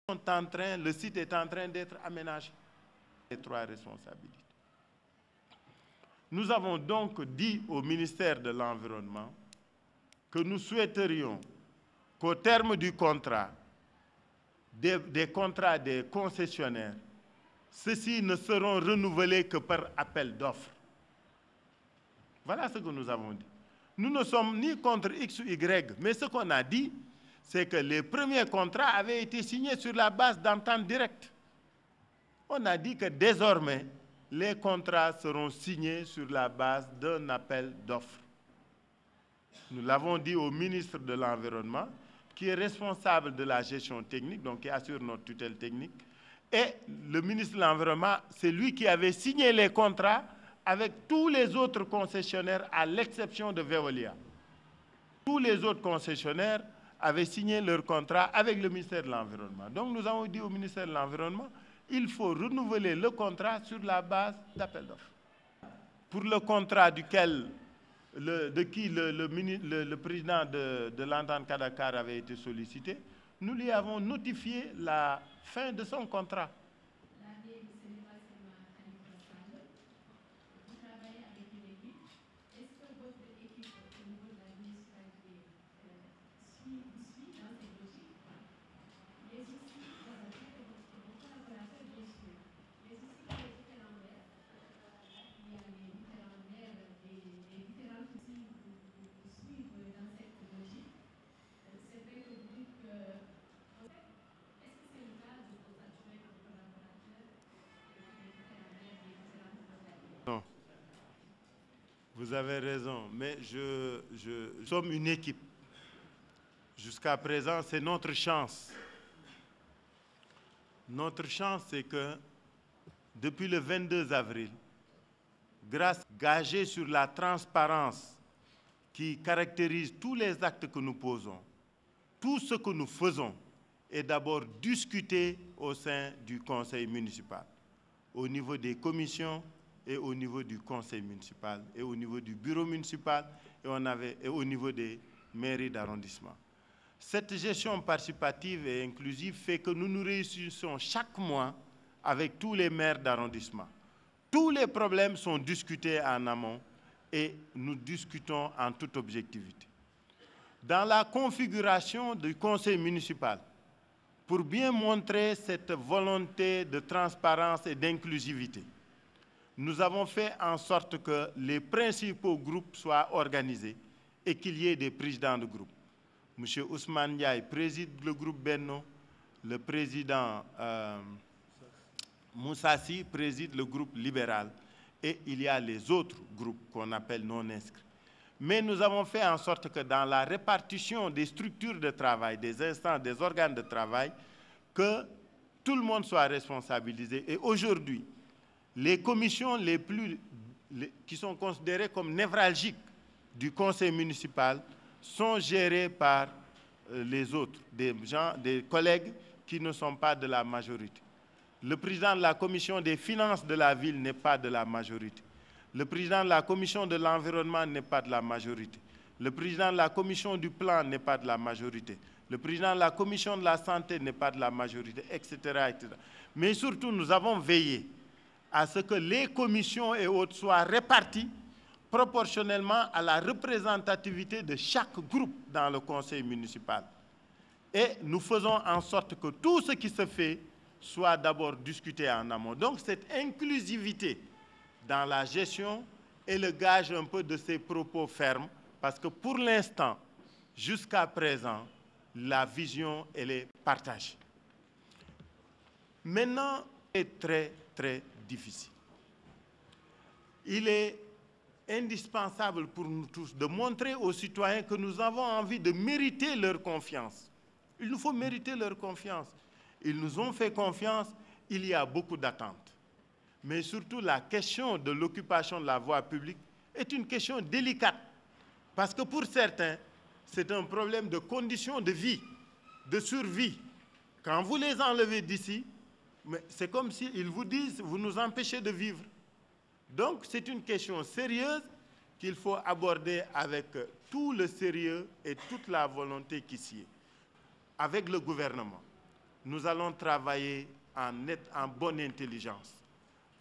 le site est en train d'être aménagé. Les trois responsabilités. Nous avons donc dit au ministère de l'Environnement que nous souhaiterions qu'au terme du contrat, des contrats des concessionnaires, ceux-ci ne seront renouvelés que par appel d'offres. Voilà ce que nous avons dit. Nous ne sommes ni contre X ou Y, mais ce qu'on a dit, c'est que les premiers contrats avaient été signés sur la base d'entente directe. On a dit que désormais, les contrats seront signés sur la base d'un appel d'offres. Nous l'avons dit au ministre de l'Environnement, qui est responsable de la gestion technique, donc qui assure notre tutelle technique. Et le ministre de l'Environnement, c'est lui qui avait signé les contrats avec tous les autres concessionnaires, à l'exception de Veolia. Tous les autres concessionnaires avaient signé leur contrat avec le ministère de l'Environnement. Donc nous avons dit au ministère de l'Environnement, il faut renouveler le contrat sur la base d'appel d'offres. Pour le contrat duquel le président de l'entente Kadakar avait été sollicité, nous lui avons notifié la fin de son contrat. Non. Vous avez raison, mais nous sommes une équipe. Jusqu'à présent, c'est notre chance. Notre chance, c'est que depuis le 22 avril, gagée sur la transparence qui caractérise tous les actes que nous posons, tout ce que nous faisons est d'abord discuté au sein du conseil municipal, au niveau des commissions et au niveau du conseil municipal, et au niveau du bureau municipal, et au niveau des mairies d'arrondissement. Cette gestion participative et inclusive fait que nous nous réussissons chaque mois avec tous les maires d'arrondissement. Tous les problèmes sont discutés en amont et nous discutons en toute objectivité. Dans la configuration du conseil municipal, pour bien montrer cette volonté de transparence et d'inclusivité, nous avons fait en sorte que les principaux groupes soient organisés et qu'il y ait des présidents de groupe. M. Ousmane Ndiaye préside le groupe Benno, le président Moussassi préside le groupe libéral et il y a les autres groupes qu'on appelle non inscrits. Mais nous avons fait en sorte que dans la répartition des structures de travail, des instances, des organes de travail, que tout le monde soit responsabilisé. Et aujourd'hui, les commissions qui sont considérées comme névralgiques du conseil municipal sont gérées par les autres, des collègues qui ne sont pas de la majorité. Le président de la commission des finances de la ville n'est pas de la majorité. Le président de la commission de l'environnement n'est pas de la majorité. Le président de la commission du plan n'est pas de la majorité. Le président de la commission de la santé n'est pas de la majorité, etc., etc. Mais surtout, nous avons veillé à ce que les commissions et autres soient réparties proportionnellement à la représentativité de chaque groupe dans le conseil municipal. Et nous faisons en sorte que tout ce qui se fait soit d'abord discuté en amont. Donc cette inclusivité dans la gestion est le gage un peu de ces propos fermes, parce que pour l'instant, jusqu'à présent, la vision, elle est partagée. Maintenant, c'est très, très difficile. Il est indispensable pour nous tous de montrer aux citoyens que nous avons envie de mériter leur confiance. Il nous faut mériter leur confiance. Ils nous ont fait confiance, il y a beaucoup d'attentes. Mais surtout, la question de l'occupation de la voie publique est une question délicate. Parce que pour certains, c'est un problème de conditions de vie, de survie. Quand vous les enlevez d'ici, c'est comme s'ils vous disent « vous nous empêchez de vivre ». Donc, c'est une question sérieuse qu'il faut aborder avec tout le sérieux et toute la volonté qui s'y est, avec le gouvernement. nous allons travailler en bonne intelligence.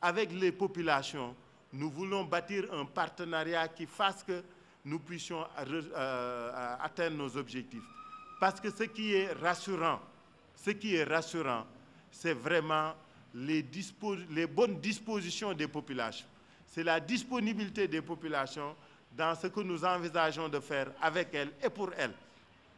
Avec les populations, nous voulons bâtir un partenariat qui fasse que nous puissions atteindre nos objectifs. Parce que ce qui est rassurant, c'est vraiment les bonnes dispositions des populations. C'est la disponibilité des populations dans ce que nous envisageons de faire avec elles et pour elles.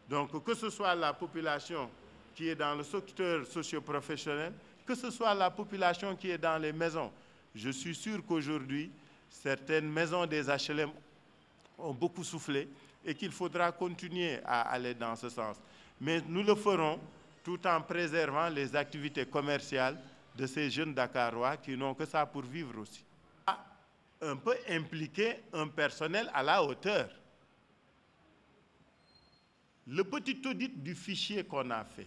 Donc, que ce soit la population qui est dans le secteur socio-professionnel, que ce soit la population qui est dans les maisons. Je suis sûr qu'aujourd'hui, certaines maisons des HLM ont beaucoup soufflé et qu'il faudra continuer à aller dans ce sens. Mais nous le ferons tout en préservant les activités commerciales de ces jeunes Dakarois qui n'ont que ça pour vivre aussi. Un peu impliquer un personnel à la hauteur. Le petit audit du fichier qu'on a fait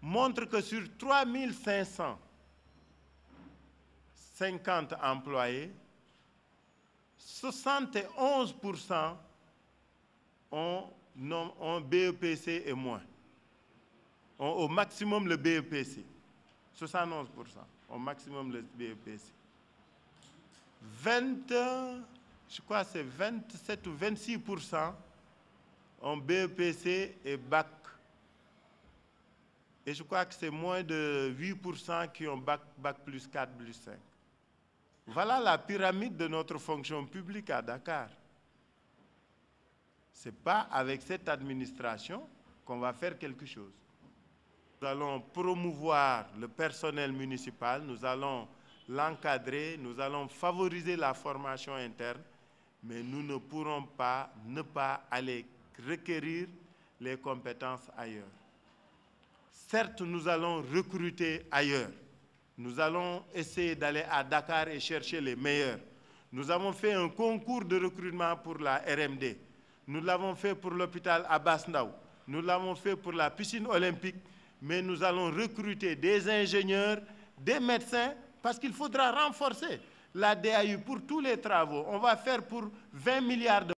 montre que sur 3550 employés, 71% ont BEPC et moins. Ont au maximum le BEPC. 71% au maximum le BEPC. Je crois que c'est 27 ou 26% ont BEPC et bac. Et je crois que c'est moins de 8% qui ont bac plus 4, plus 5. Voilà la pyramide de notre fonction publique à Dakar. Ce n'est pas avec cette administration qu'on va faire quelque chose. Nous allons promouvoir le personnel municipal, nous allons l'encadrer, nous allons favoriser la formation interne, mais nous ne pourrons pas ne pas aller requérir les compétences ailleurs. Certes, nous allons recruter ailleurs. Nous allons essayer d'aller à Dakar et chercher les meilleurs. Nous avons fait un concours de recrutement pour la RMD. Nous l'avons fait pour l'hôpital Abass Ndao. Nous l'avons fait pour la piscine olympique. Mais nous allons recruter des ingénieurs, des médecins, parce qu'il faudra renforcer la DAU pour tous les travaux. On va faire pour 20 milliards de